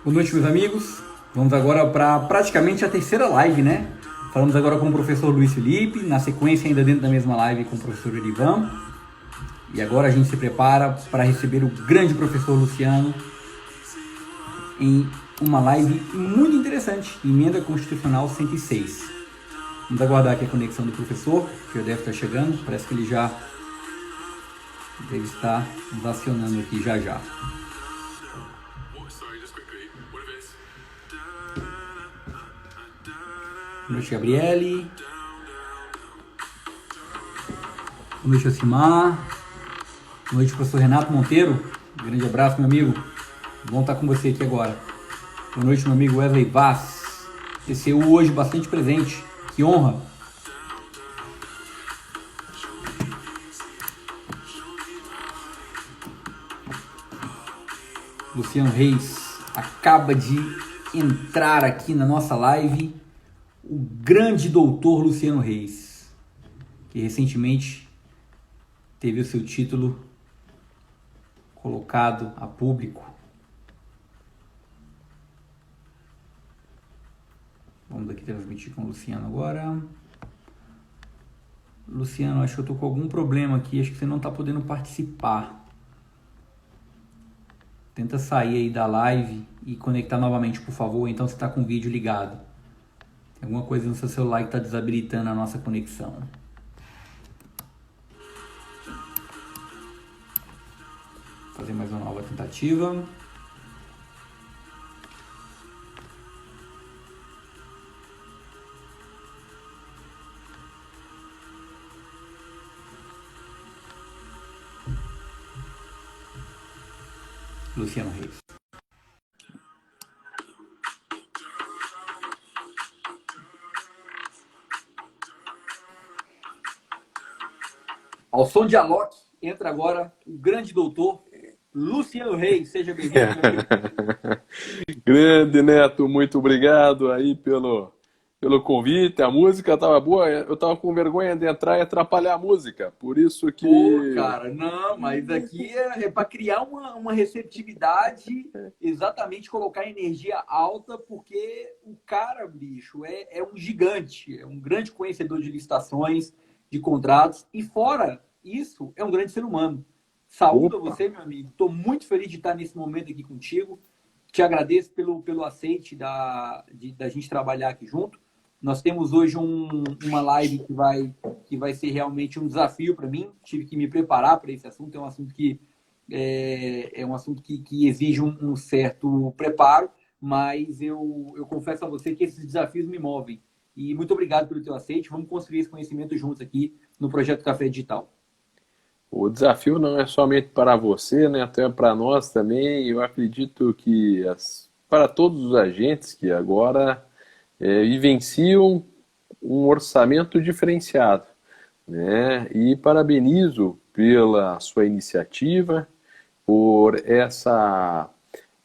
Boa noite, meus amigos. Vamos agora para praticamente a terceira live, né? Falamos agora com o professor Luiz Felipe, na sequência ainda dentro da mesma live com o professor Edivan. E agora a gente se prepara para receber o grande professor Luciano em uma live muito interessante, Emenda Constitucional 106. Vamos aguardar aqui a conexão do professor, que já deve estar chegando. Parece que ele já deve estar nos acionando aqui já já. Boa noite, Gabriele. Boa noite, Osimar. Boa noite, professor Renato Monteiro. Um grande abraço, meu amigo. Bom estar com você aqui agora. Boa noite, meu amigo Wesley Vaz. TCU hoje bastante presente. Que honra. Luciano Reis acaba de entrar aqui na nossa live. O grande doutor Luciano Reis, que recentemente teve o seu título colocado a público. Vamos aqui transmitir com o Luciano agora. Luciano, acho que eu tô com algum problema aqui, acho que você não tá podendo participar. Tenta sair aí da live e conectar novamente, por favor, então você tá com o vídeo ligado. Tem alguma coisa no seu celular que tá desabilitando a nossa conexão. Vou fazer mais uma nova tentativa. Luciano Reis. Ao som de Alok, entra agora o grande doutor Luciano Reis. Seja bem-vindo, meu amigo. Grande Neto, muito obrigado aí pelo convite. A música estava boa, eu estava com vergonha de entrar e atrapalhar a música, por isso Pô, que. cara, não, mas aqui é para criar uma receptividade, exatamente colocar energia alta, porque o cara, bicho, é um gigante, é um grande conhecedor de licitações, de contratos, e fora isso, é um grande ser humano. Saúdo a Opa, você, meu amigo. Estou muito feliz de estar nesse momento aqui contigo. Te agradeço pelo aceite da gente trabalhar aqui junto. Nós temos hoje uma live que vai ser realmente um desafio para mim. Tive que me preparar para esse assunto. É um assunto que exige um certo preparo, mas eu confesso a você que esses desafios me movem. E muito obrigado pelo teu aceite. Vamos construir esse conhecimento juntos aqui no Projeto Café Digital. o desafio não é somente para você, né? Até para nós também. Eu acredito que para todos os agentes que agora vivenciam um orçamento diferenciado, né? E parabenizo pela sua iniciativa, por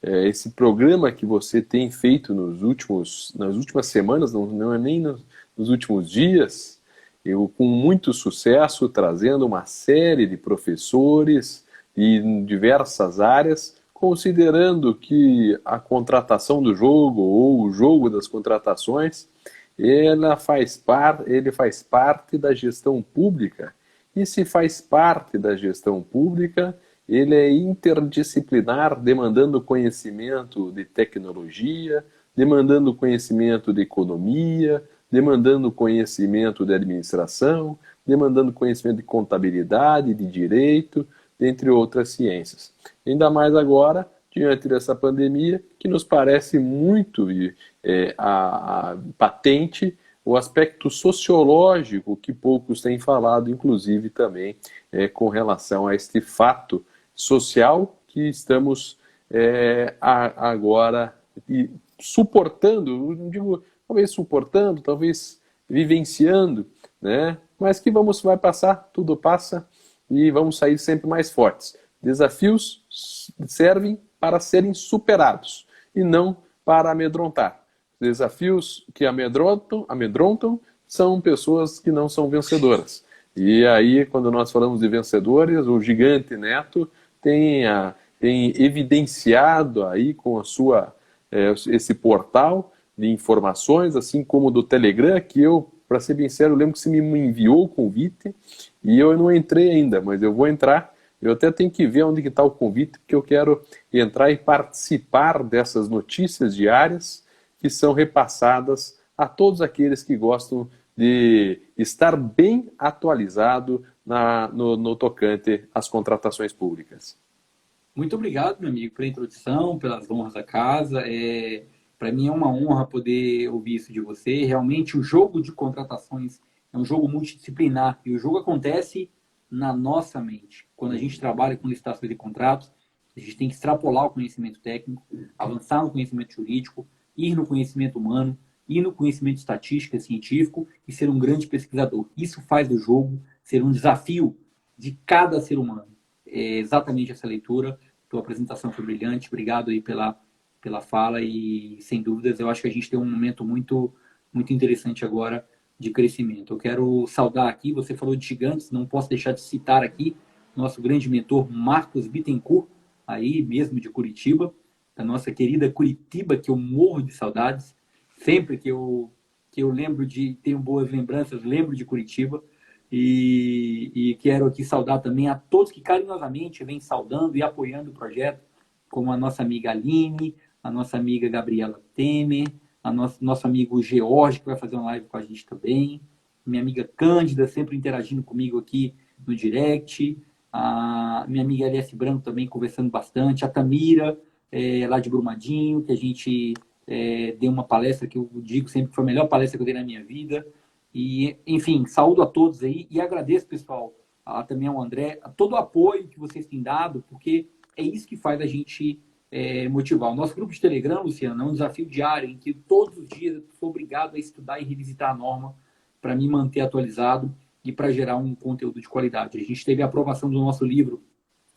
esse programa que você tem feito nas últimas semanas, não é nem nos últimos dias, eu com muito sucesso, trazendo uma série de professores em diversas áreas, considerando que a contratação do jogo ou o jogo das contratações, ele faz parte da gestão pública. E se faz parte da gestão pública, ele é interdisciplinar, demandando conhecimento de tecnologia, demandando conhecimento de economia, demandando conhecimento de administração, demandando conhecimento de contabilidade, de direito, dentre outras ciências. Ainda mais agora, diante dessa pandemia, que nos parece muito patente o aspecto sociológico que poucos têm falado, inclusive também com relação a este fato social que estamos agora suportando, não digo talvez suportando, talvez vivenciando, né? Mas que vai passar, tudo passa e vamos sair sempre mais fortes. Desafios servem para serem superados e não para amedrontar. Desafios que amedrontam são pessoas que não são vencedoras. E aí, quando nós falamos de vencedores, o gigante Neto tem evidenciado aí com a sua esse portal de informações, assim como do Telegram, que eu, para ser bem sério, eu lembro que você me enviou o convite e eu não entrei ainda, mas eu vou entrar. Eu até tenho que ver onde está o convite, porque eu quero entrar e participar dessas notícias diárias que são repassadas a todos aqueles que gostam de estar bem atualizado no tocante às contratações públicas. Muito obrigado, meu amigo, pela introdução, pelas honras da casa. Para mim é uma honra poder ouvir isso de você. Realmente, o jogo de contratações é um jogo multidisciplinar e o jogo acontece na nossa mente. Quando a gente trabalha com licitações de contratos, a gente tem que extrapolar o conhecimento técnico, avançar no conhecimento jurídico, ir no conhecimento humano, ir no conhecimento estatístico e científico e ser um grande pesquisador. Isso faz do jogo ser um desafio de cada ser humano. É exatamente essa leitura. Tua apresentação foi brilhante. Obrigado aí pela fala e, sem dúvidas, eu acho que a gente tem um momento muito, muito interessante agora de crescimento. Eu quero saudar aqui, você falou de gigantes, não posso deixar de citar aqui nosso grande mentor Marcos Bittencourt, aí mesmo de Curitiba, da nossa querida Curitiba, que eu morro de saudades. Sempre que eu lembro tenho boas lembranças, lembro de Curitiba. E quero aqui saudar também a todos que carinhosamente vêm saudando e apoiando o projeto, como a nossa amiga Aline, a nossa amiga Gabriela Temer, nosso amigo George, que vai fazer uma live com a gente também, minha amiga Cândida, sempre interagindo comigo aqui no direct, a minha amiga LS Branco também conversando bastante, a Tamira, lá de Brumadinho, que a gente deu uma palestra que eu digo sempre que foi a melhor palestra que eu dei na minha vida. E, enfim, saúdo a todos aí e agradeço, pessoal, também ao André, a todo o apoio que vocês têm dado, porque é isso que faz a gente motivar. O nosso grupo de Telegram, Luciano, é um desafio diário em que todos os dias eu sou obrigado a estudar e revisitar a norma para me manter atualizado e para gerar um conteúdo de qualidade. A gente teve a aprovação do nosso livro,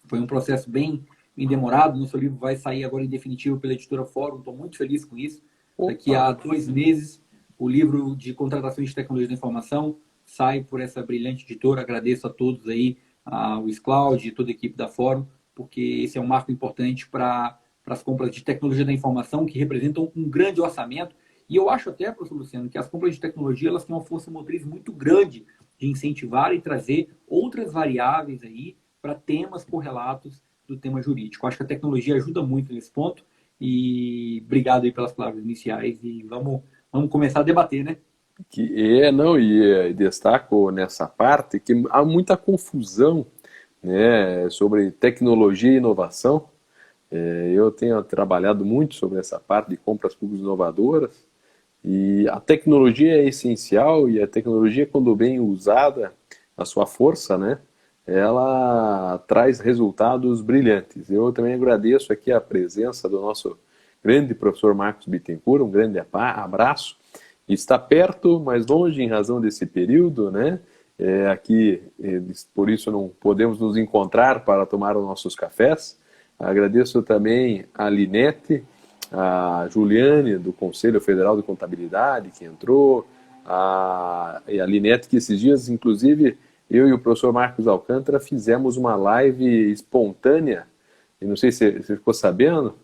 foi um processo bem demorado, nosso livro vai sair agora em definitivo pela editora Fórum, estou muito feliz com isso. Daqui a 2 meses, o livro de contratações de tecnologia da informação sai por essa brilhante editora. Agradeço a todos aí, ao Scloud e toda a equipe da Fórum, porque esse é um marco importante para as compras de tecnologia da informação, que representam um grande orçamento. E eu acho até, professor Luciano, que as compras de tecnologia elas têm uma força motriz muito grande de incentivar e trazer outras variáveis aí para temas correlatos do tema jurídico. Acho que a tecnologia ajuda muito nesse ponto. E obrigado aí pelas palavras iniciais e vamos começar a debater, né? E destaco nessa parte que há muita confusão, né, sobre tecnologia e inovação. Eu tenho trabalhado muito sobre essa parte de compras públicas inovadoras e a tecnologia é essencial e a tecnologia, quando bem usada, a sua força, né, ela traz resultados brilhantes. Eu também agradeço aqui a presença do nosso grande professor Marcos Bittencourt, um grande abraço. Está perto, mas longe em razão desse período, né? Aqui, por isso não podemos nos encontrar para tomar os nossos cafés. Agradeço também a Linete, a Juliane, do Conselho Federal de Contabilidade, que entrou, e a Linete, que esses dias, inclusive, eu e o professor Marcos Alcântara fizemos uma live espontânea, e não sei se você ficou sabendo,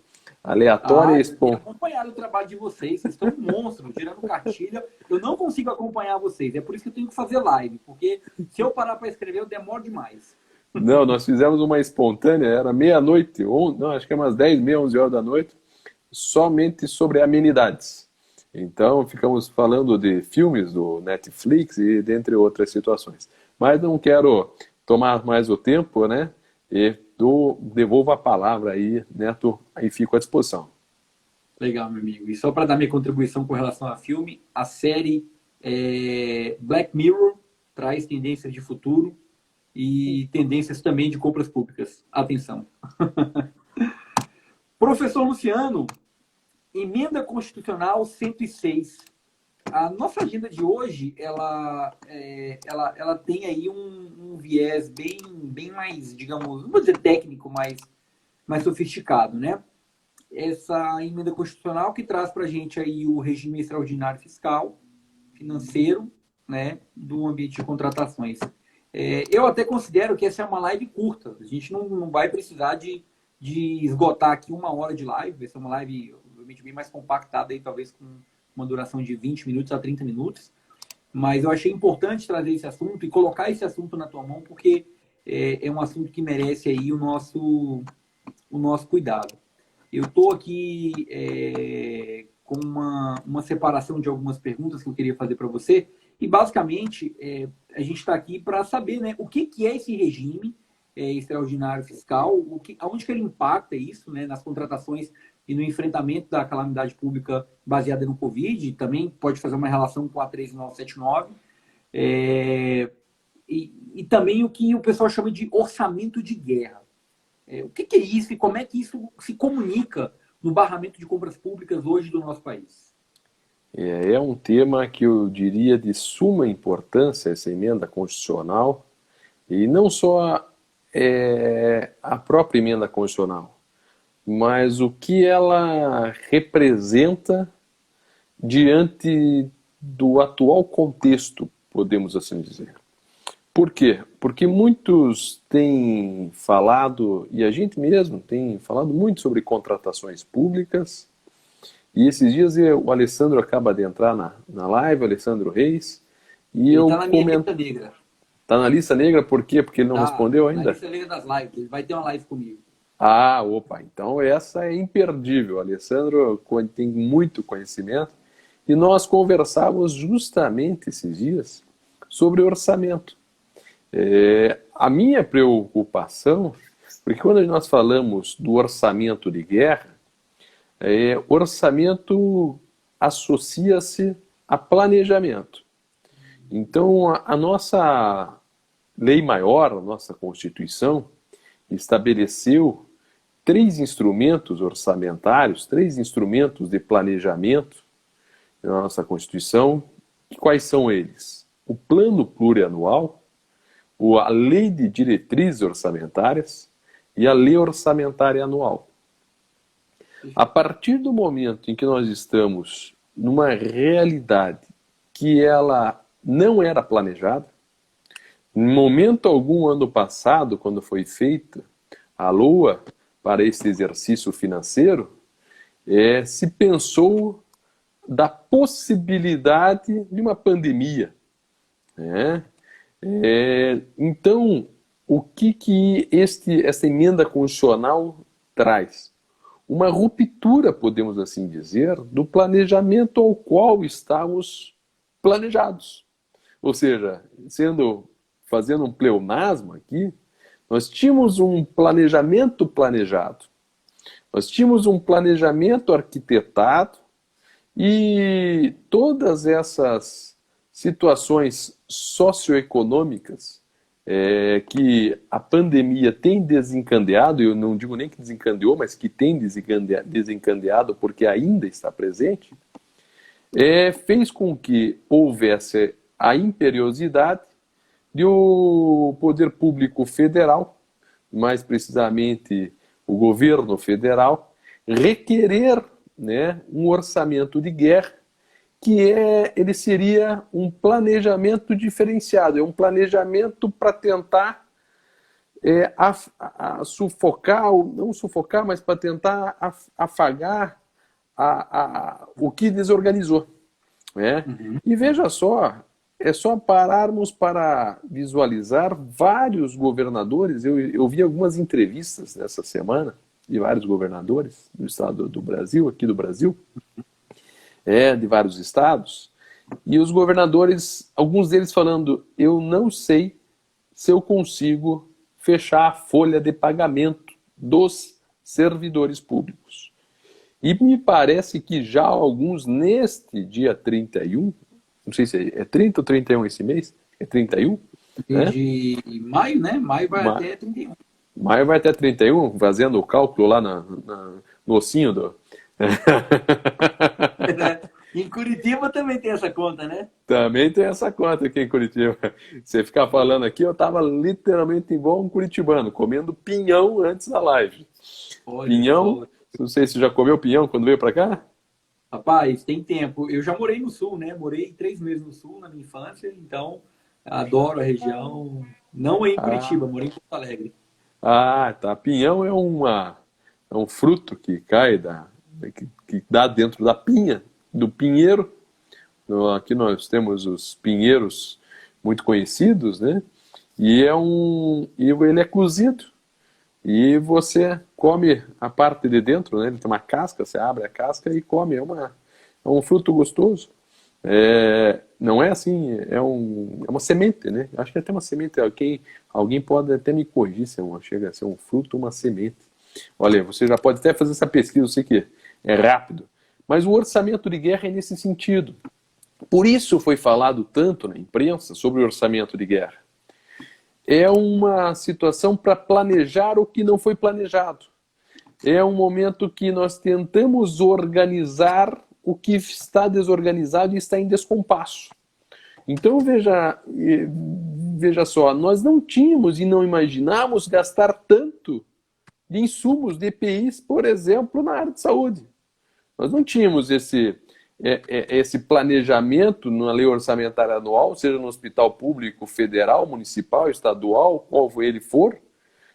aleatória e espontânea. Acompanhar o trabalho de vocês estão um monstro, tirando cartilha. Eu não consigo acompanhar vocês, é por isso que eu tenho que fazer live, porque se eu parar para escrever, eu demoro demais. Não, nós fizemos uma espontânea, era meia-noite, não, acho que é umas 10, meia, 11 horas da noite, somente sobre amenidades. Então, ficamos falando de filmes do Netflix e dentre outras situações. Mas não quero tomar mais o tempo, né? E devolvo a palavra aí, Neto, aí fico à disposição. Legal, meu amigo. E só para dar minha contribuição com relação a filme, a série Black Mirror traz tendências de futuro e tendências também de compras públicas. Atenção. Professor Luciano, emenda constitucional 106. A nossa agenda de hoje, ela tem aí um viés bem mais, digamos, não vou dizer técnico, mais sofisticado, né? Essa emenda constitucional que traz para a gente aí o regime extraordinário fiscal, financeiro, né, do ambiente de contratações. Eu até considero que essa é uma live curta. A gente não vai precisar de esgotar aqui 1 hora de live. Vai ser uma live, obviamente bem mais compactada, aí, talvez com uma duração de 20 minutos a 30 minutos. Mas eu achei importante trazer esse assunto e colocar esse assunto na tua mão, porque é um assunto que merece aí o nosso cuidado. Eu estou aqui com uma separação de algumas perguntas que eu queria fazer para você. E, basicamente, a gente está aqui para saber, né, o que é esse regime extraordinário fiscal, aonde que ele impacta isso, né, nas contratações e no enfrentamento da calamidade pública baseada no Covid. Também pode fazer uma relação com a 13979. E também o que o pessoal chama de orçamento de guerra. O que é isso e como é que isso se comunica no barramento de compras públicas hoje do nosso país? É um tema que eu diria de suma importância, essa emenda constitucional, e não só a própria emenda constitucional, mas o que ela representa diante do atual contexto, podemos assim dizer. Por quê? Porque muitos têm falado, e a gente mesmo tem falado muito sobre contratações públicas, e esses dias o Alessandro acaba de entrar na live, o Alessandro Reis, e ele eu está na minha lista negra. Está na lista negra, por quê? Porque ele não respondeu ainda? Na lista negra das lives, ele vai ter uma live comigo. Ah, opa, então essa é imperdível. O Alessandro tem muito conhecimento, e nós conversávamos justamente esses dias sobre orçamento. A minha preocupação, porque quando nós falamos do orçamento de guerra, orçamento associa-se a planejamento. Então, a nossa lei maior, a nossa Constituição, estabeleceu 3 instrumentos orçamentários, 3 instrumentos de planejamento na nossa Constituição. E quais são eles? O Plano Plurianual, a Lei de Diretrizes Orçamentárias e a Lei Orçamentária Anual. A partir do momento em que nós estamos numa realidade que ela não era planejada, em momento algum ano passado, quando foi feita a LOA para esse exercício financeiro, se pensou da possibilidade de uma pandemia. Então, o que essa emenda constitucional traz? Uma ruptura, podemos assim dizer, do planejamento ao qual estávamos planejados. Ou seja, fazendo um pleonasmo aqui, nós tínhamos um planejamento planejado, nós tínhamos um planejamento arquitetado, e todas essas situações socioeconômicas que a pandemia tem desencadeado, eu não digo nem que desencadeou, mas que tem desencadeado porque ainda está presente, fez com que houvesse a imperiosidade de o poder público federal, mais precisamente o governo federal, requerer, né, um orçamento de guerra, que ele seria um planejamento diferenciado, um planejamento para tentar sufocar, não sufocar, mas para tentar afagar o que desorganizou. Né? Uhum. E veja só, é só pararmos para visualizar vários governadores. Eu vi algumas entrevistas nessa semana de vários governadores do estado do Brasil, aqui do Brasil, de vários estados, e os governadores, alguns deles falando, eu não sei se eu consigo fechar a folha de pagamento dos servidores públicos. E me parece que já alguns, neste dia 31, não sei se é 30 ou 31 esse mês, é 31? Né? De maio, né? Maio vai até 31. Maio vai até 31, fazendo o cálculo lá no ossinho do... Em Curitiba também tem essa conta, né? Também tem essa conta aqui em Curitiba. Você ficar falando aqui, eu estava literalmente igual um curitibano, comendo pinhão antes da live. Olha, pinhão, não sei se já comeu pinhão quando veio para cá? Rapaz, tem tempo. Eu já morei no Sul, né? Morei 3 meses no Sul na minha infância, então adoro a região. Não em Curitiba, morei em Porto Alegre. Ah, tá. Pinhão é um fruto que cai que dá dentro da pinha, do pinheiro. Aqui nós temos os pinheiros muito conhecidos, né? E ele é cozido. E você come a parte de dentro, né? Ele tem uma casca, você abre a casca e come. É um fruto gostoso. Não é assim, é uma semente, né? Acho que é até uma semente. Alguém pode até me corrigir se chega a ser um fruto ou uma semente. Olha, você já pode até fazer essa pesquisa, eu sei que é rápido. Mas o orçamento de guerra é nesse sentido. Por isso foi falado tanto na imprensa sobre o orçamento de guerra. É uma situação para planejar o que não foi planejado. É um momento que nós tentamos organizar o que está desorganizado e está em descompasso. Então veja só, nós não tínhamos e não imaginávamos gastar tanto de insumos de EPIs, por exemplo, na área de saúde. Nós não tínhamos esse planejamento na lei orçamentária anual, seja no hospital público, federal, municipal, estadual, qual ele for,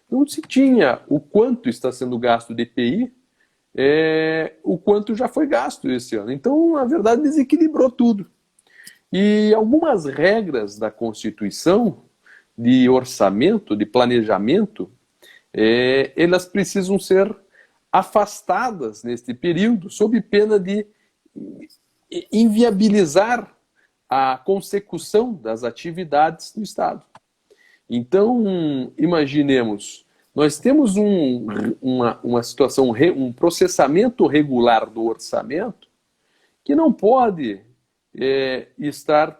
não se tinha o quanto está sendo gasto de EPI, o quanto já foi gasto esse ano. Então, na verdade, desequilibrou tudo. E algumas regras da Constituição, de orçamento, de planejamento, elas precisam ser afastadas neste período, sob pena de inviabilizar a consecução das atividades do Estado. Então, imaginemos, nós temos uma situação, um processamento regular do orçamento que não pode estar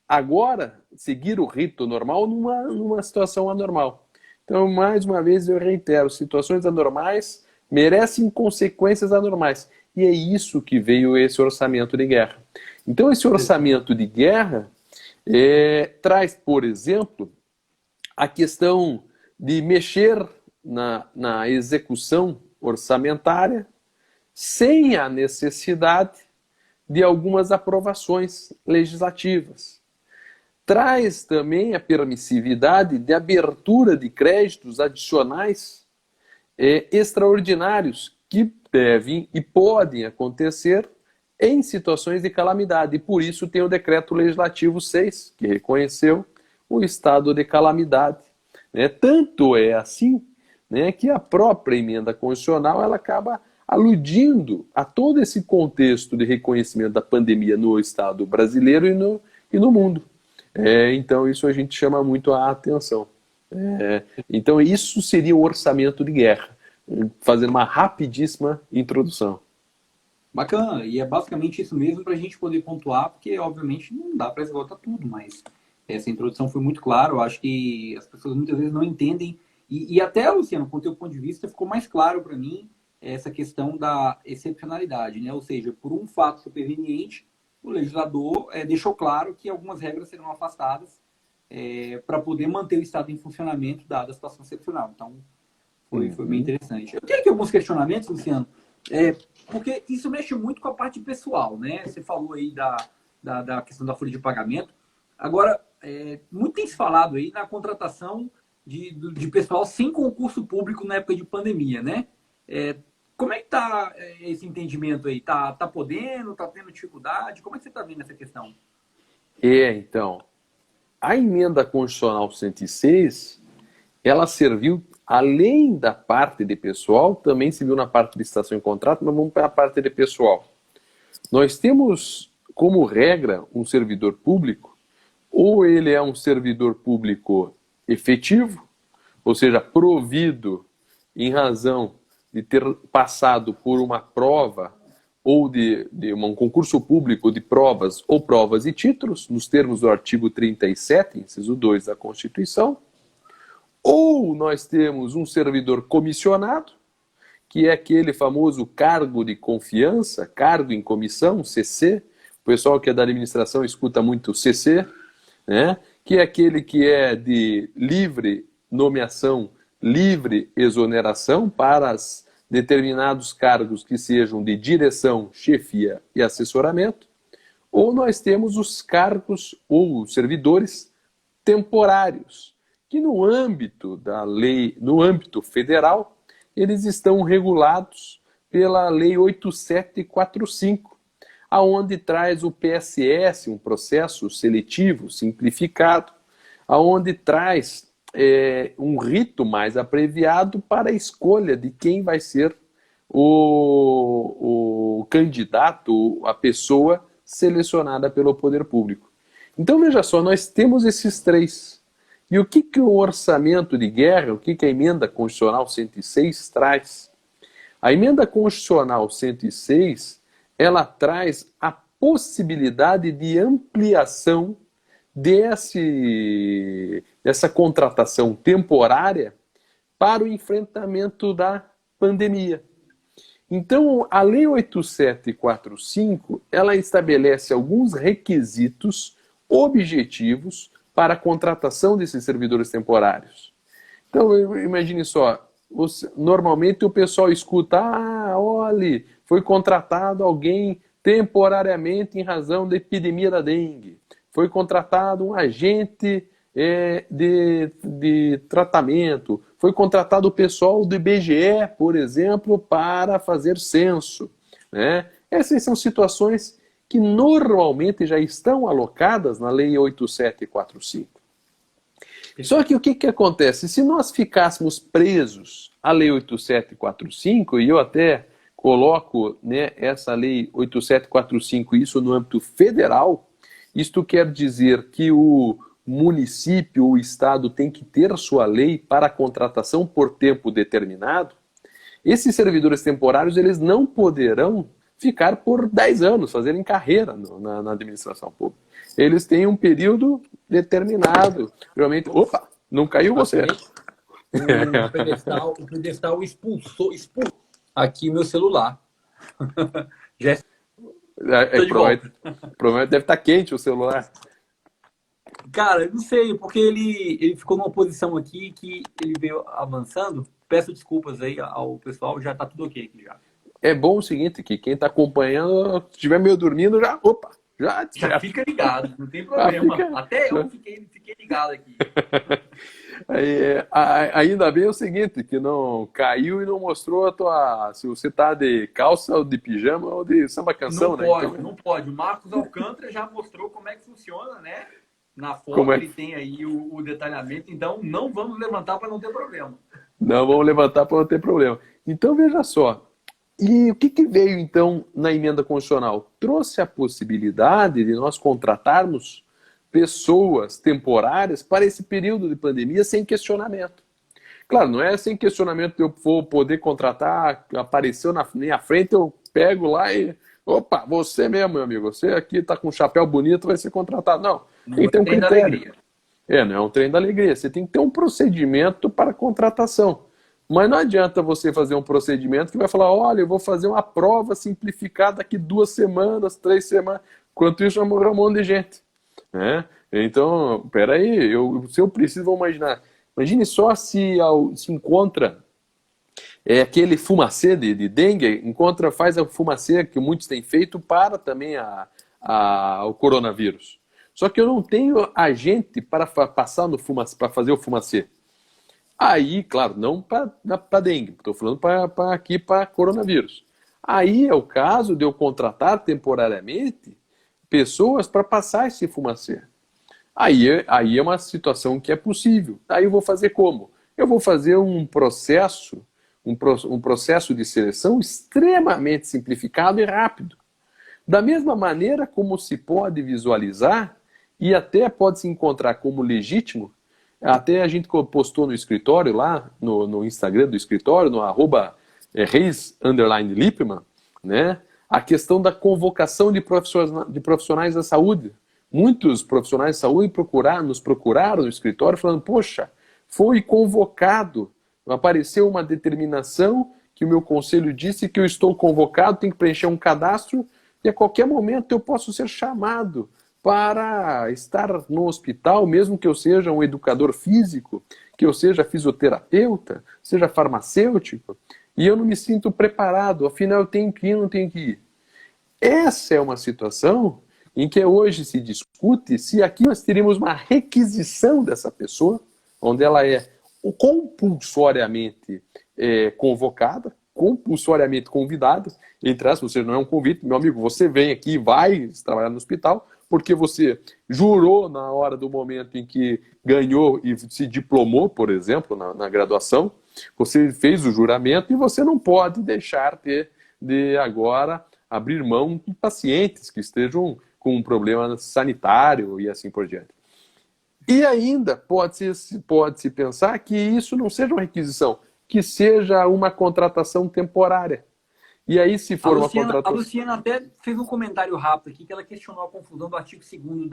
agora, seguir o rito normal numa situação anormal. Então, mais uma vez, eu reitero, situações anormais merecem consequências anormais. E é isso que veio esse orçamento de guerra. Então, esse orçamento de guerra traz, por exemplo, a questão de mexer na execução orçamentária sem a necessidade de algumas aprovações legislativas. Traz também a permissividade de abertura de créditos adicionais extraordinários que devem e podem acontecer em situações de calamidade. E por isso tem o Decreto Legislativo 6, que reconheceu o estado de calamidade. Tanto é assim, que a própria emenda constitucional ela acaba aludindo a todo esse contexto de reconhecimento da pandemia no Estado brasileiro e no mundo. Então isso a gente chama muito a atenção. Então isso seria o orçamento de guerra, fazendo uma rapidíssima introdução. Bacana, e é basicamente isso mesmo para a gente poder pontuar, porque obviamente não dá para esgotar tudo, mas essa introdução foi muito clara. Eu acho que as pessoas muitas vezes não entendem, e até, Luciano, com o teu ponto de vista, ficou mais claro para mim essa questão da excepcionalidade, né? Ou seja, por um fato superveniente, o legislador deixou claro que algumas regras serão afastadas para poder manter o Estado em funcionamento dada a situação excepcional. Então, foi bem interessante. Eu tenho aqui alguns questionamentos, Luciano, porque isso mexe muito com a parte pessoal, né? Você falou aí da questão da folha de pagamento. Agora, muito tem se falado aí na contratação de pessoal sem concurso público na época de pandemia, né? Como é que está esse entendimento aí? Tá podendo? Está tendo dificuldade? Como é que você está vendo essa questão? Então, a emenda constitucional 106, ela serviu, além da parte de pessoal, também se viu na parte de licitação e contrato, mas vamos para a parte de pessoal. Nós temos, como regra, um servidor público, ou ele é um servidor público efetivo, ou seja, provido em razão de ter passado por uma prova ou de um concurso público de provas ou provas e títulos, nos termos do artigo 37, inciso 2 da Constituição, ou nós temos um servidor comissionado, que é aquele famoso cargo de confiança, cargo em comissão, CC. O pessoal que é da administração escuta muito CC, né? Que é aquele que é de livre nomeação, livre exoneração para determinados cargos que sejam de direção, chefia e assessoramento. Ou nós temos os cargos ou servidores temporários, que no âmbito da lei, no âmbito federal, eles estão regulados pela Lei 8745, aonde traz o PSS, um processo seletivo simplificado, aonde traz um rito mais abreviado para a escolha de quem vai ser o candidato, a pessoa selecionada pelo poder público. Então, veja só, nós temos esses três. E o que o orçamento de guerra, o que a emenda constitucional 106 traz? A emenda constitucional 106, ela traz a possibilidade de ampliação dessa contratação temporária para o enfrentamento da pandemia. Então, a Lei 8745, ela estabelece alguns requisitos objetivos para a contratação desses servidores temporários. Então, imagine só, normalmente o pessoal escuta, olha, foi contratado alguém temporariamente em razão da epidemia da dengue, foi contratado um agente de tratamento, foi contratado o pessoal do IBGE, por exemplo, para fazer censo, né? Essas são situações que normalmente já estão alocadas na Lei 8745. Só que o que acontece? Se nós ficássemos presos à Lei 8745, e eu até coloco, né, essa Lei 8745, isso no âmbito federal, isto quer dizer que o município, o estado tem que ter sua lei para a contratação por tempo determinado. Esses servidores temporários, eles não poderão ficar por 10 anos, fazerem carreira na administração pública. Eles têm um período determinado. Geralmente, opa, não caiu você. O pedestal expulsou aqui meu celular. Já provavelmente deve estar quente o celular. Cara, eu não sei, porque ele ficou numa posição aqui que ele veio avançando. Peço desculpas aí ao pessoal, já tá tudo ok aqui já. É bom o seguinte, que quem está acompanhando, se estiver meio dormindo, já fica ligado, não tem problema. Até eu fiquei ligado aqui. Ainda bem o seguinte, que não caiu e não mostrou se você tá de calça ou de pijama ou de samba canção, não né? Pode, então... Não pode. O Marcos Alcântara já mostrou como é que funciona, né? Na foto ele tem aí o detalhamento, então não vamos levantar para não ter problema. Não vamos levantar para não ter problema. Então veja só, e o que veio então na emenda constitucional? Trouxe a possibilidade de nós contratarmos pessoas temporárias para esse período de pandemia sem questionamento. Claro, não é sem questionamento que eu vou poder contratar, apareceu na minha frente, eu pego lá e... Opa, você mesmo, meu amigo, você aqui está com um chapéu bonito, vai ser contratado. Não, tem que ter um critério. Não é um trem da alegria. Você tem que ter um procedimento para contratação. Mas não adianta você fazer um procedimento que vai falar, olha, eu vou fazer uma prova simplificada daqui 2 semanas, 3 semanas. Enquanto isso, vai morrer um monte de gente. Né? Então, peraí, se eu preciso, vou imaginar. Imagine só se encontra aquele fumacê de dengue, faz a fumacê que muitos têm feito para também o coronavírus. Só que eu não tenho agente para passar no fumacê, para fazer o fumacê. Aí, claro, não para dengue, estou falando para coronavírus. Aí é o caso de eu contratar temporariamente pessoas para passar esse fumacê. Aí é uma situação que é possível. Aí eu vou fazer como? Eu vou fazer um processo de seleção extremamente simplificado e rápido. Da mesma maneira como se pode visualizar e até pode se encontrar como legítimo, até a gente postou no escritório lá, no Instagram do escritório, no @Reis_Lippmann, né, a questão da convocação de profissionais da saúde. Muitos profissionais de saúde nos procuraram no escritório falando, poxa, foi convocado, apareceu uma determinação que o meu conselho disse que eu estou convocado, tenho que preencher um cadastro e a qualquer momento eu posso ser chamado para estar no hospital, mesmo que eu seja um educador físico, que eu seja fisioterapeuta, seja farmacêutico, e eu não me sinto preparado, afinal eu tenho que ir, não tenho que ir. Essa é uma situação em que hoje se discute se aqui nós teríamos uma requisição dessa pessoa, onde ela é compulsoriamente convocada, compulsoriamente convidadas, entre aspas, você não é um convite, meu amigo, você vem aqui, vai trabalhar no hospital, porque você jurou na hora do momento em que ganhou e se diplomou, por exemplo, na graduação, você fez o juramento e você não pode deixar de agora abrir mão de pacientes que estejam com um problema sanitário e assim por diante. E ainda pode-se pensar que isso não seja uma requisição, que seja uma contratação temporária. E aí, se for uma contratação... A Luciana até fez um comentário rápido aqui, que ela questionou a confusão do artigo 2º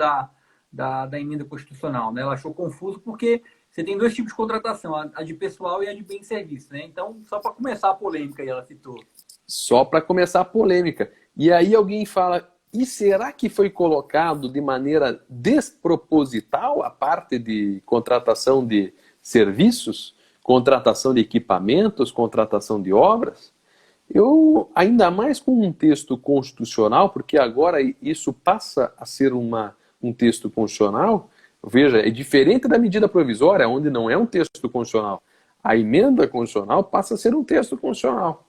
da emenda constitucional. Né? Ela achou confuso porque você tem dois tipos de contratação, a de pessoal e a de bem e serviço. Né? Então, só para começar a polêmica, aí ela citou. Só para começar a polêmica. E aí alguém fala, e será que foi colocado de maneira desproposital a parte de contratação de serviços, contratação de equipamentos, contratação de obras? Eu, ainda mais com um texto constitucional, porque agora isso passa a ser um texto constitucional, veja, é diferente da medida provisória, onde não é um texto constitucional. A emenda constitucional passa a ser um texto constitucional.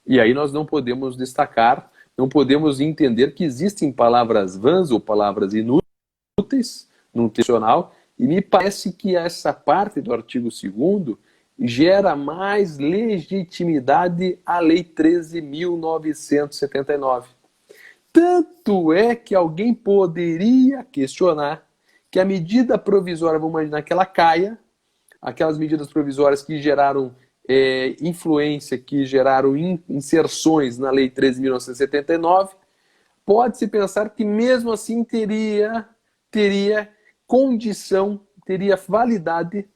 E aí nós não podemos destacar, não podemos entender que existem palavras vãs ou palavras inúteis no texto constitucional, e me parece que essa parte do artigo 2º gera mais legitimidade à Lei 13.979. Tanto é que alguém poderia questionar que a medida provisória, vamos imaginar que ela caia, aquelas medidas provisórias que geraram influência, que geraram inserções na Lei 13.979, pode-se pensar que mesmo assim teria condição, teria validade,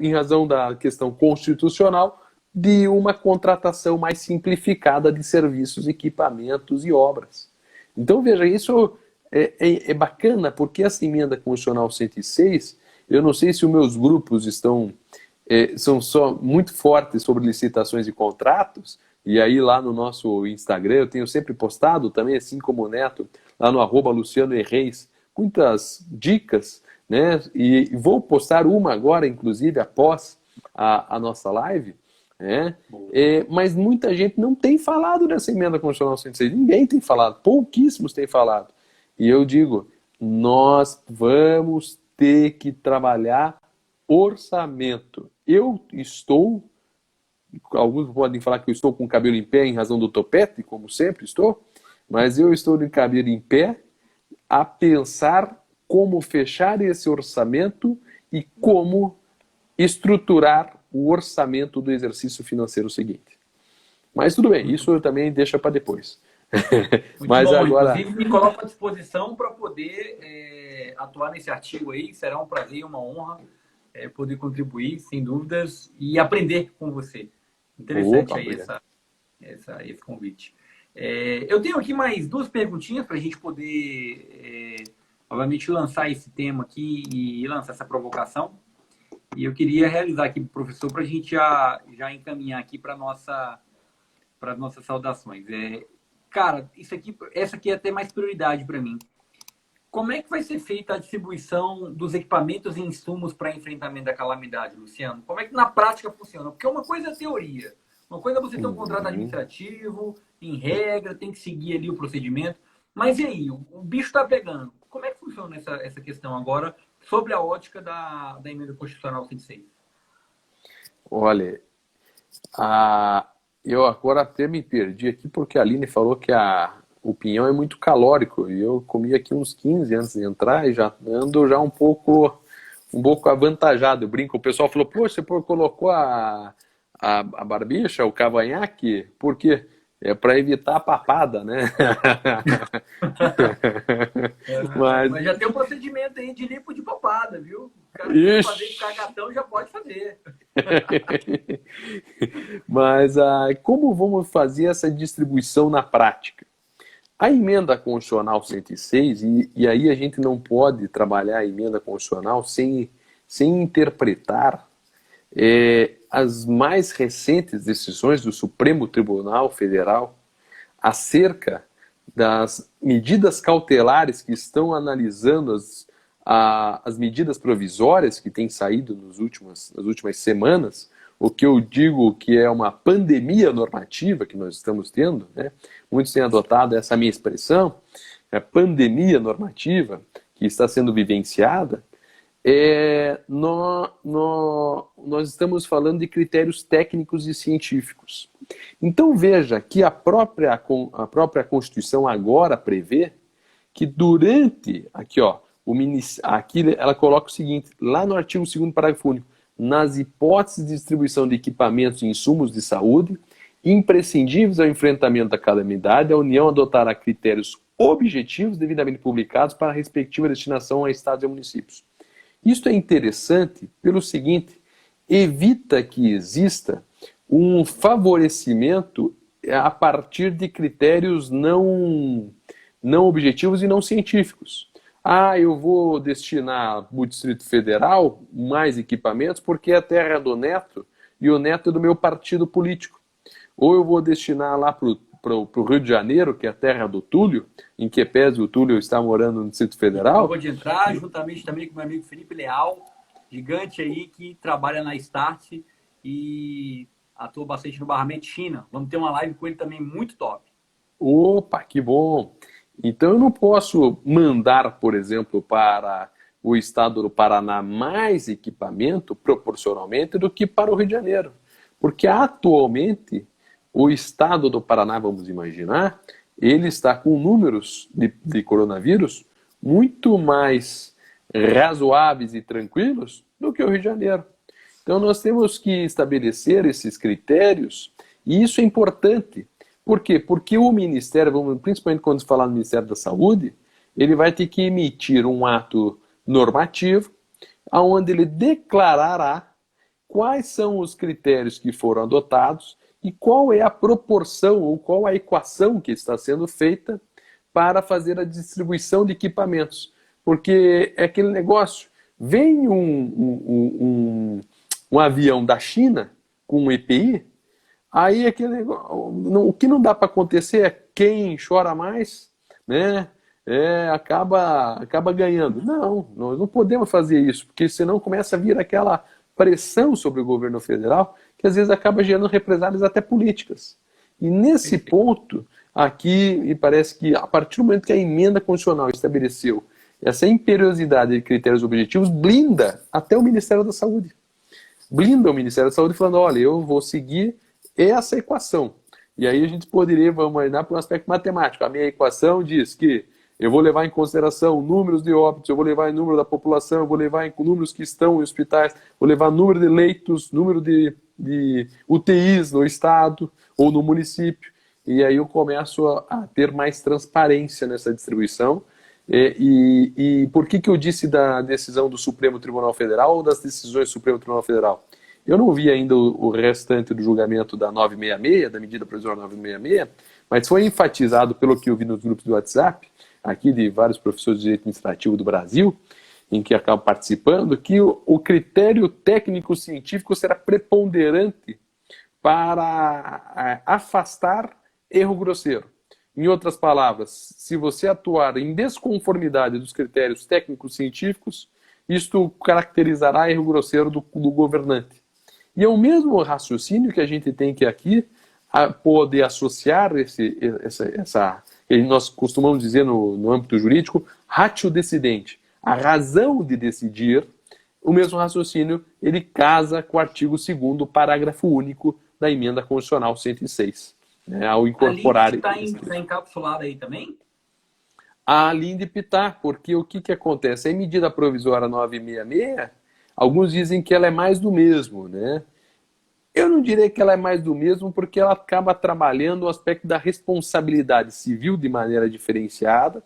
em razão da questão constitucional, de uma contratação mais simplificada de serviços, equipamentos e obras. Então, veja, isso é bacana, porque essa emenda constitucional 106, eu não sei se os meus grupos são só muito fortes sobre licitações e contratos, e aí lá no nosso Instagram eu tenho sempre postado também, assim como o Neto, lá no @LucianoEreis, muitas dicas, né? E vou postar uma agora, inclusive, após a nossa live, né? Mas muita gente não tem falado dessa emenda constitucional 106, ninguém tem falado, pouquíssimos têm falado. E eu digo, nós vamos ter que trabalhar orçamento. Alguns podem falar que eu estou com o cabelo em pé em razão do topete, como sempre estou, mas eu estou de cabelo em pé a pensar como fechar esse orçamento e como estruturar o orçamento do exercício financeiro seguinte. Mas tudo bem, isso eu também deixo para depois. Mas bom, agora... Inclusive, me coloco à disposição para poder atuar nesse artigo aí. Será um prazer e uma honra poder contribuir, sem dúvidas, e aprender com você. Interessante aí esse convite. Eu tenho aqui mais duas perguntinhas para a gente poder, obviamente, lançar esse tema aqui e lançar essa provocação. E eu queria realizar aqui para o professor para a gente já encaminhar aqui para as nossas saudações. Cara, essa aqui é até mais prioridade para mim. Como é que vai ser feita a distribuição dos equipamentos e insumos para enfrentamento da calamidade, Luciano? Como é que na prática funciona? Porque uma coisa é a teoria. Uma coisa é você ter um contrato administrativo, em regra, tem que seguir ali o procedimento. Mas e aí? O bicho está pegando. Como é que funciona essa questão agora sobre a ótica da emenda constitucional 106? Olha, eu agora até me perdi aqui porque a Aline falou que o pinhão é muito calórico, e eu comi aqui uns 15 antes de entrar e já ando um pouco avantajado. Eu brinco, o pessoal falou, poxa, você colocou a barbicha, o cavanhaque, por quê? É para evitar a papada, né? Mas já tem um procedimento aí de limpo de papada, viu? O cara que fazer de cagatão já pode fazer. Mas como vamos fazer essa distribuição na prática? A emenda constitucional 106, e aí a gente não pode trabalhar a emenda constitucional sem interpretar as mais recentes decisões do Supremo Tribunal Federal acerca das medidas cautelares que estão analisando as medidas provisórias que têm saído nas últimas semanas, o que eu digo que é uma pandemia normativa que nós estamos tendo, né? Muitos têm adotado essa minha expressão, a pandemia normativa que está sendo vivenciada, nós estamos falando de critérios técnicos e científicos. Então veja que a própria Constituição agora prevê que durante, aqui ela coloca o seguinte, lá no artigo 2º, parágrafo único, nas hipóteses de distribuição de equipamentos e insumos de saúde, imprescindíveis ao enfrentamento da calamidade, a União adotará critérios objetivos devidamente publicados para a respectiva destinação a estados e municípios. Isto é interessante pelo seguinte, evita que exista um favorecimento a partir de critérios não objetivos e não científicos. Eu vou destinar o Distrito Federal mais equipamentos porque é a terra do Neto e o Neto é do meu partido político. Ou eu vou destinar lá para o Rio de Janeiro, que é a terra do Túlio, em que pese o Túlio está morando no Distrito Federal. Eu vou de entrar, juntamente também com o meu amigo Felipe Leal, gigante aí que trabalha na Start e atua bastante no barramento China. Vamos ter uma live com ele também muito top. Opa, que bom! Então eu não posso mandar, por exemplo, para o estado do Paraná mais equipamento proporcionalmente do que para o Rio de Janeiro. Porque atualmente o estado do Paraná, vamos imaginar, ele está com números de coronavírus muito mais razoáveis e tranquilos do que o Rio de Janeiro. Então nós temos que estabelecer esses critérios e isso é importante. Por quê? Porque o Ministério, principalmente quando se falar no Ministério da Saúde, ele vai ter que emitir um ato normativo onde ele declarará quais são os critérios que foram adotados e qual é a proporção ou qual a equação que está sendo feita para fazer a distribuição de equipamentos. Porque é aquele negócio, vem um avião da China com um EPI, aí aquele negócio, o que não dá para acontecer é quem chora mais, né? Acaba ganhando. Não, nós não podemos fazer isso, porque senão começa a vir aquela pressão sobre o governo federal, que às vezes acaba gerando represálias até políticas. E nesse ponto, aqui, me parece que a partir do momento que a emenda constitucional estabeleceu essa imperiosidade de critérios objetivos, blinda até o Ministério da Saúde. Blinda o Ministério da Saúde falando, olha, eu vou seguir essa equação. E aí a gente poderia, vamos imaginar, para um aspecto matemático. A minha equação diz que eu vou levar em consideração números de óbitos, eu vou levar em número da população, eu vou levar em números que estão em hospitais, vou levar número de leitos, número de UTIs no estado ou no município. E aí eu começo a ter mais transparência nessa distribuição. E por que eu disse da decisão do Supremo Tribunal Federal ou das decisões do Supremo Tribunal Federal? Eu não vi ainda o restante do julgamento da 966, da medida provisória 966, mas foi enfatizado pelo que eu vi nos grupos do WhatsApp, aqui de vários professores de direito administrativo do Brasil, em que acabam participando, que o critério técnico-científico será preponderante para afastar erro grosseiro. Em outras palavras, se você atuar em desconformidade dos critérios técnicos-científicos, isto caracterizará erro grosseiro do governante. E é o mesmo raciocínio que a gente tem que aqui poder associar que nós costumamos dizer no âmbito jurídico, ratio decidente. A razão de decidir, o mesmo raciocínio, ele casa com o artigo 2º, parágrafo único da emenda constitucional 106. Ao incorporar... A LINDB está encapsulada aí também? A LINDB está, porque o que acontece? A medida provisória 966, alguns dizem que ela é mais do mesmo, né? Eu não diria que ela é mais do mesmo, porque ela acaba trabalhando o aspecto da responsabilidade civil de maneira diferenciada.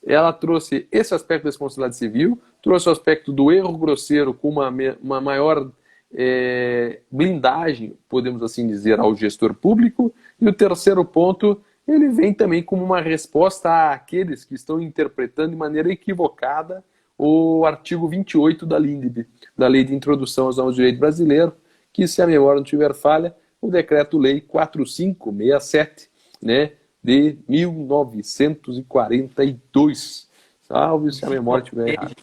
Ela trouxe esse aspecto da responsabilidade civil, trouxe o aspecto do erro grosseiro com uma maior blindagem, podemos assim dizer, ao gestor público. E o terceiro ponto, ele vem também como uma resposta àqueles que estão interpretando de maneira equivocada o artigo 28 da LINDB, da Lei de Introdução aos Normas do Direito Brasileiro, que, se a memória não tiver falha, o Decreto-Lei 4567, né, de 1942. Salve se a memória estiver errada.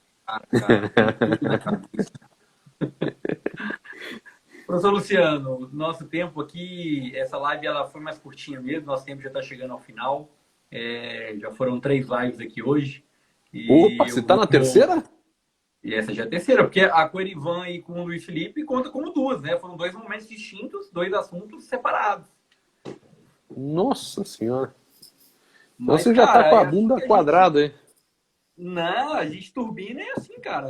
Professor Luciano, nosso tempo aqui, essa live ela foi mais curtinha mesmo, nosso tempo já está chegando ao final. Já foram 3 lives aqui hoje. Opa, E você eu está vou. na terceira? E essa já é a terceira, porque a com o Erivan e com o Luiz Felipe conta como duas, né? Foram 2 momentos distintos, 2 assuntos separados. Nossa senhora. Então Mas, você já está cara, com a é assim bunda que a gente. quadrada aí. Não, a gente turbina é assim, cara.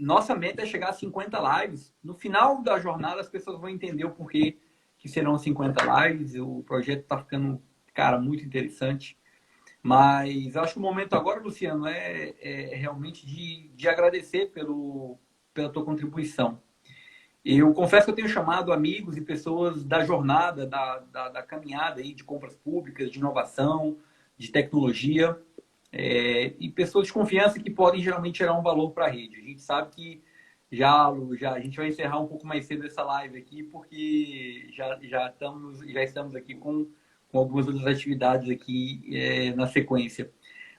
Nossa meta é chegar a 50 lives. No final da jornada, as pessoas vão entender o porquê que serão 50 lives. O projeto está ficando, cara, muito interessante. Mas acho que o momento agora, Luciano, é realmente de agradecer pela tua contribuição. Eu confesso que eu tenho chamado amigos e pessoas da jornada, da caminhada aí de compras públicas, de inovação, de tecnologia, e pessoas de confiança que podem geralmente gerar um valor para a rede. A gente sabe que já a gente vai encerrar um pouco mais cedo essa live aqui, porque já estamos aqui com algumas outras atividades aqui na sequência.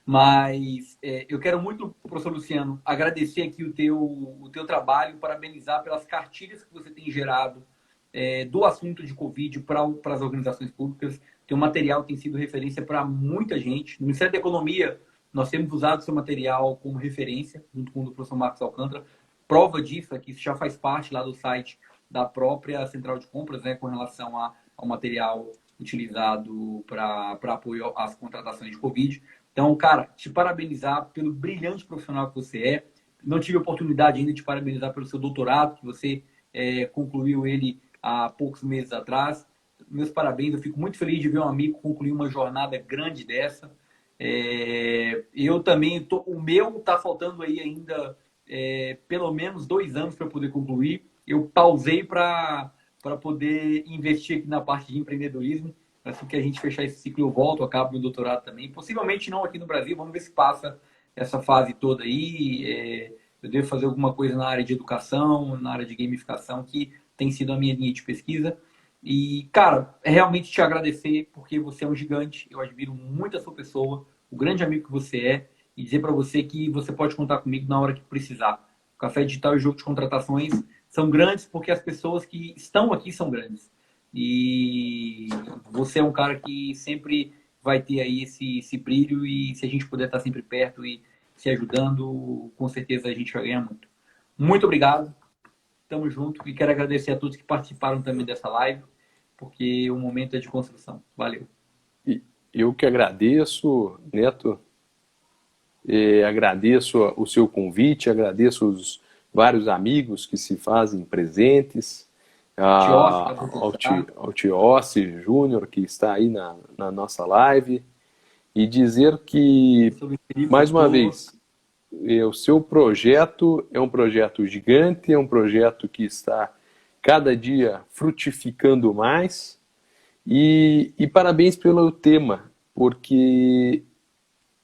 Mas eu quero muito, professor Luciano, agradecer aqui o teu trabalho, parabenizar pelas cartilhas que você tem gerado do assunto de Covid para as organizações públicas. Teu material tem sido referência para muita gente. No Ministério da Economia, nós temos usado seu material como referência, junto com o do professor Marcos Alcântara. Prova disso é que isso já faz parte lá do site da própria Central de Compras, né, com relação ao material utilizado para apoio às contratações de Covid. Então, cara, te parabenizar pelo brilhante profissional que você é. Não tive oportunidade ainda de parabenizar pelo seu doutorado, que você concluiu ele há poucos meses atrás. Meus parabéns, eu fico muito feliz de ver um amigo concluir uma jornada grande dessa. Eu também, o meu está faltando aí ainda pelo menos 2 anos para poder concluir. Eu pausei para poder investir aqui na parte de empreendedorismo. Assim que a gente fechar esse ciclo, eu volto, acabo meu doutorado também. Possivelmente não aqui no Brasil, vamos ver se passa essa fase toda aí. Eu devo fazer alguma coisa na área de educação, na área de gamificação, que tem sido a minha linha de pesquisa. E, cara, realmente te agradecer, porque você é um gigante. Eu admiro muito a sua pessoa, o grande amigo que você é, e dizer para você que você pode contar comigo na hora que precisar. O Café Digital e o Jogo de Contratações são grandes porque as pessoas que estão aqui são grandes. E você é um cara que sempre vai ter aí esse brilho, e se a gente puder estar sempre perto e se ajudando, com certeza a gente vai ganhar muito. Muito obrigado, tamo junto, e quero agradecer a todos que participaram também dessa live, porque o momento é de construção. Valeu. E eu que agradeço, Neto, agradeço o seu convite, agradeço os vários amigos que se fazem presentes, ao Tiossi Júnior, que está aí na nossa live, e dizer que, mais uma vez, o seu projeto é um projeto gigante, é um projeto que está cada dia frutificando mais, e parabéns pelo tema, porque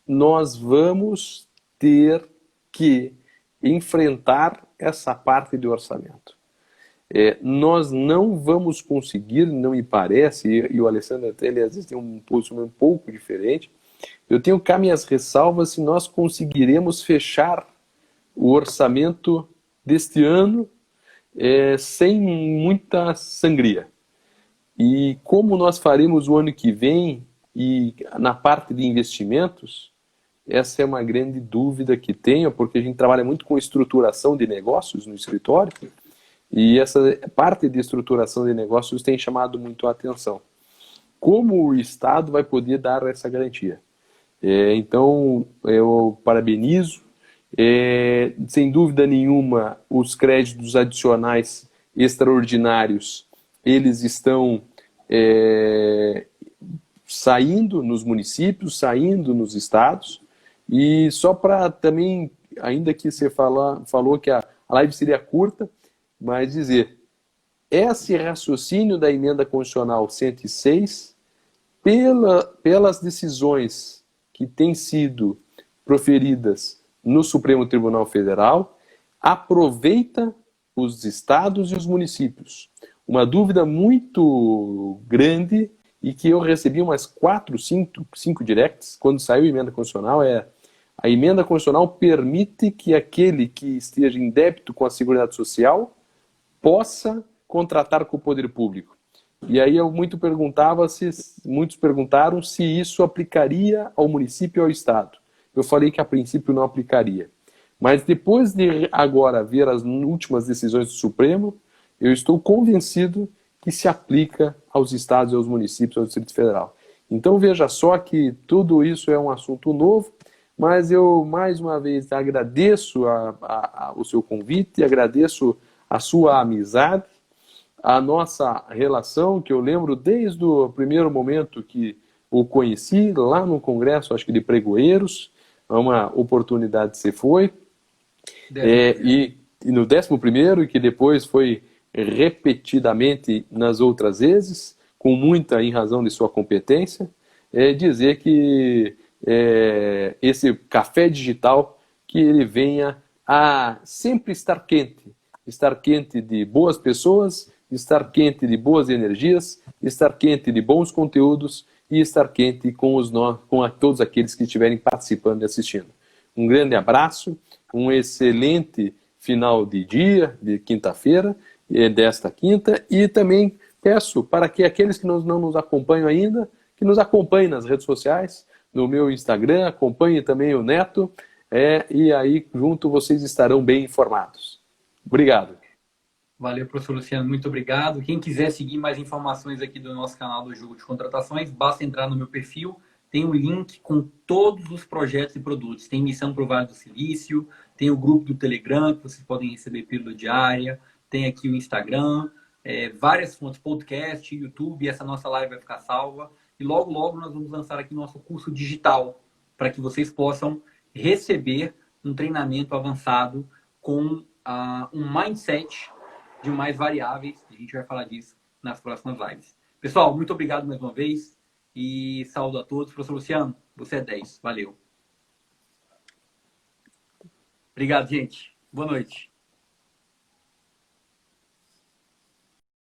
nós vamos ter que enfrentar essa parte do orçamento. Nós não vamos conseguir, não me parece, e o Alessandro até ele às vezes tem um posicionamento um pouco diferente, eu tenho cá minhas ressalvas se nós conseguiremos fechar o orçamento deste ano sem muita sangria. E como nós faremos o ano que vem, e na parte de investimentos, essa é uma grande dúvida que tenho, porque a gente trabalha muito com estruturação de negócios no escritório, e essa parte de estruturação de negócios tem chamado muito a atenção. Como o Estado vai poder dar essa garantia? Então, eu parabenizo. Sem dúvida nenhuma, os créditos adicionais extraordinários, eles estão saindo nos municípios, saindo nos estados. E só para também, ainda que você falou que a live seria curta, mas dizer, esse raciocínio da emenda constitucional 106, pelas decisões que têm sido proferidas no Supremo Tribunal Federal, aproveita os estados e os municípios. Uma dúvida muito grande, e que eu recebi umas 4, 5 directs quando saiu a emenda constitucional, a emenda constitucional permite que aquele que esteja em débito com a Seguridade Social possa contratar com o poder público. E aí muitos perguntaram se isso aplicaria ao município e ao Estado. Eu falei que a princípio não aplicaria. Mas depois de agora ver as últimas decisões do Supremo, eu estou convencido que se aplica aos estados, aos municípios, ao Distrito Federal. Então veja só que tudo isso é um assunto novo, mas eu mais uma vez agradeço o seu convite, agradeço a sua amizade, a nossa relação, que eu lembro desde o primeiro momento que o conheci, lá no Congresso, acho que de Pregoeiros, uma oportunidade se foi, e no 11º, e que depois foi repetidamente nas outras vezes, com muita em razão de sua competência, dizer que esse café digital, que ele venha a sempre estar quente de boas pessoas, estar quente de boas energias, estar quente de bons conteúdos e estar quente com todos aqueles que estiverem participando e assistindo. Um grande abraço, um excelente final de dia, de quinta-feira, desta quinta, e também peço para que aqueles que não nos acompanham ainda, que nos acompanhem nas redes sociais, no meu Instagram, acompanhem também o Neto, e aí junto vocês estarão bem informados. Obrigado. Valeu, professor Luciano, muito obrigado. Quem quiser seguir mais informações aqui do nosso canal do Jogo de Contratações, basta entrar no meu perfil, tem um link com todos os projetos e produtos. Tem missão para o Vale do Silício, tem o grupo do Telegram, que vocês podem receber pílula diária, tem aqui o Instagram, várias fontes, podcast, YouTube, essa nossa live vai ficar salva. E logo, logo nós vamos lançar aqui nosso curso digital, para que vocês possam receber um treinamento avançado com um mindset de mais variáveis. A gente vai falar disso nas próximas lives. Pessoal, muito obrigado mais uma vez e saúdo a todos. Professor Luciano, você é 10. Valeu. Obrigado, gente. Boa noite.